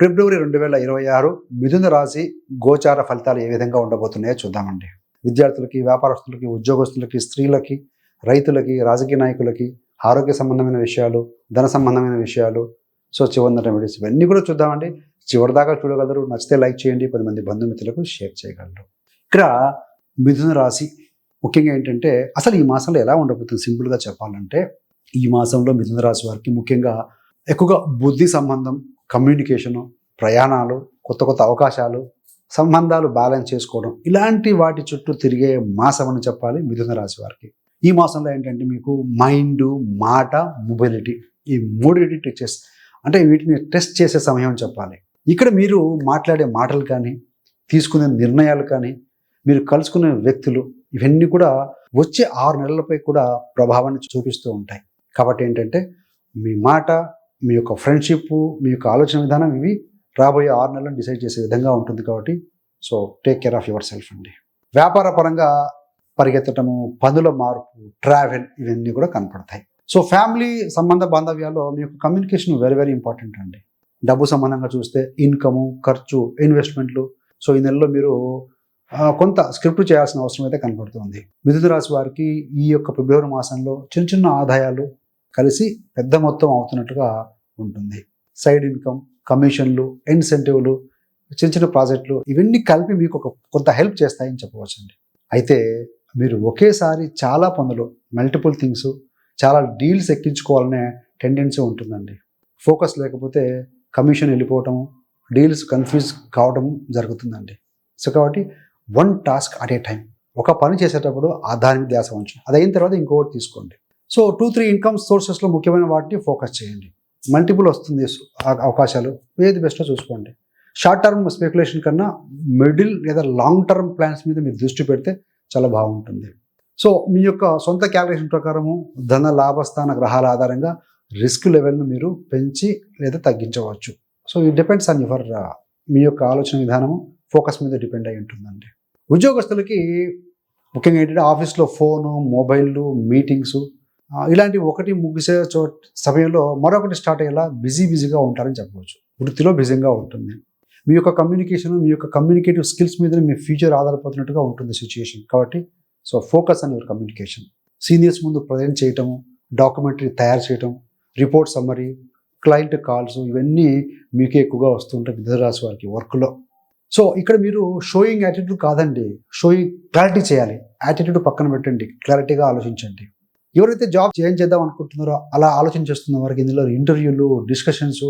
ఫిబ్రవరి 2026 మిథున రాశి గోచార ఫలితాలు ఏ విధంగా ఉండబోతున్నాయో చూద్దామండి. విద్యార్థులకి, వ్యాపారస్తులకి, ఉద్యోగస్తులకి, స్త్రీలకి, రైతులకి, రాజకీయ నాయకులకి, ఆరోగ్య సంబంధమైన విషయాలు, ధన సంబంధమైన విషయాలు, చివరి రెమెడీస్ ఇవన్నీ కూడా చూద్దామండి. చివరిదాకా చూడగలరు. నచ్చితే లైక్ చేయండి, 10 మంది బంధుమిత్రులకు షేర్ చేయగలరు. ఇక్కడ మిథున రాశి ముఖ్యంగా ఏంటంటే అసలు ఈ మాసంలో ఎలా ఉండబోతుంది సింపుల్గా చెప్పాలంటే, ఈ మాసంలో మిథున రాశి వారికి ముఖ్యంగా ఎక్కువగా బుద్ధి సంబంధం, కమ్యూనికేషను, ప్రయాణాలు, కొత్త కొత్త అవకాశాలు, సంబంధాలు బ్యాలెన్స్ చేసుకోవడం, ఇలాంటి వాటి చుట్టూ తిరిగే మాసం అని చెప్పాలి మిథున రాశి వారికి. ఈ మాసంలో ఏంటంటే మీకు మైండ్, మాట, మొబిలిటీ ఈ మూడింటి టెస్ట్ అంటే వీటిని టెస్ట్ చేసే సమయం అని చెప్పాలి. ఇక్కడ మీరు మాట్లాడే మాటలు కానీ, తీసుకునే నిర్ణయాలు కానీ, మీరు కలుసుకునే వ్యక్తులు ఇవన్నీ కూడా వచ్చే 6 నెలలపై కూడా ప్రభావాన్ని చూపిస్తూ ఉంటాయి. కాబట్టి ఏంటంటే మీ మాట, మీ యొక్క ఫ్రెండ్షిప్, మీ యొక్క ఆలోచన విధానం ఇవి రాబోయే 6 నెలలను డిసైడ్ చేసే విధంగా ఉంటుంది. కాబట్టి take care of your self అండి. వ్యాపార పరంగా పరిగెత్తటము, పనుల మార్పు, ట్రావెల్ ఇవన్నీ కూడా కనపడతాయి. ఫ్యామిలీ సంబంధ బాంధవ్యాల్లో మీ యొక్క కమ్యూనికేషన్ వెరీ వెరీ ఇంపార్టెంట్ అండి. డబ్బు సంబంధంగా చూస్తే ఇన్కము, ఖర్చు, ఇన్వెస్ట్మెంట్లు ఈ నెలలో మీరు కొంత స్క్రిప్ట్ చేయాల్సిన అవసరం అయితే కనపడుతుంది. మిథున రాశి వారికి ఈ యొక్క ఫిబ్రవరి మాసంలో చిన్న చిన్న ఆదాయాలు కలిసి పెద్ద మొత్తం అవుతున్నట్టుగా ఉంటుంది. సైడ్ ఇన్కమ్, కమిషన్లు, ఇన్సెంటివ్లు, చిన్న చిన్న ప్రాజెక్టులు ఇవన్నీ కలిపి మీకు కొంత హెల్ప్ చేస్తాయని చెప్పవచ్చండి. అయితే మీరు ఒకేసారి చాలా పనులు, మల్టిపుల్ థింగ్స్, చాలా డీల్స్ ఎక్కించుకోవాలనే టెండెన్సీ ఉంటుందండి. ఫోకస్ లేకపోతే కమిషన్ వెళ్ళిపోవటం, డీల్స్ కన్ఫ్యూజ్ కావడం జరుగుతుందండి. కాబట్టి 1 టాస్క్ అట్ ఏ టైం. ఒక పని చేసేటప్పుడు దాని మీద ధ్యాస ఉంచండి. అది అయిన తర్వాత ఇంకొకటి తీసుకోండి. 2-3 ఇన్కమ్ సోర్సెస్లో ముఖ్యమైన వాటిని ఫోకస్ చేయండి. మల్టిపుల్ వస్తుంది అవకాశాలు, ఏది బెస్టో చూసుకోండి. షార్ట్ టర్మ్ స్పెక్యులేషన్ కన్నా మిడిల్ లేదా లాంగ్ టర్మ్ ప్లాన్స్ మీద మీరు దృష్టి పెడితే చాలా బాగుంటుంది. మీ యొక్క సొంత క్యాలిక్యులేషన్ ప్రకారము ధన లాభస్థాన గ్రహాల ఆధారంగా రిస్క్ లెవెల్ను మీరు పెంచి లేదా తగ్గించవచ్చు. ఇట్ డిపెండ్స్ ఆన్ యువర్ మీ యొక్క ఆలోచన విధానము, ఫోకస్ మీద డిపెండ్ అయి ఉంటుందండి. ఉద్యోగస్తులకి ముఖ్యంగా ఏంటంటే ఆఫీస్లో ఫోను, మొబైళ్ళు, మీటింగ్స్ ఇలాంటివి ఒకటి ముగిసే సమయంలో మరొకటి స్టార్ట్ అయ్యేలా బిజీగా ఉంటారని చెప్పవచ్చు. వృత్తిలో బిజీగా ఉంటుంది. మీ యొక్క కమ్యూనికేషన్, మీ యొక్క కమ్యూనికేటివ్ స్కిల్స్ మీద మీ ఫ్యూచర్ ఆధారపడినట్టుగా ఉంటుంది సిచ్యుయేషన్. కాబట్టి focus on your communication. Seniors ముందు ప్రజెంట్ చేయటము, డాక్యుమెంటరీ తయారు చేయటం, రిపోర్ట్ సమ్మరీ, క్లయింట్ కాల్స్ ఇవన్నీ మీకే ఎక్కువగా వస్తుంటాయి మిథున రాశి వారికి వర్క్లో. ఇక్కడ మీరు షోయింగ్ యాటిట్యూడ్ కాదండి, షోయింగ్ క్లారిటీ చేయాలి. యాటిట్యూడ్ పక్కన పెట్టండి, క్లారిటీగా ఆలోచించండి. ఎవరైతే జాబ్ చేంజ్ చేద్దాం అనుకుంటున్నారో అలా ఆలోచన చేస్తున్న వారికి ఇందులో ఇంటర్వ్యూలు, డిస్కషన్స్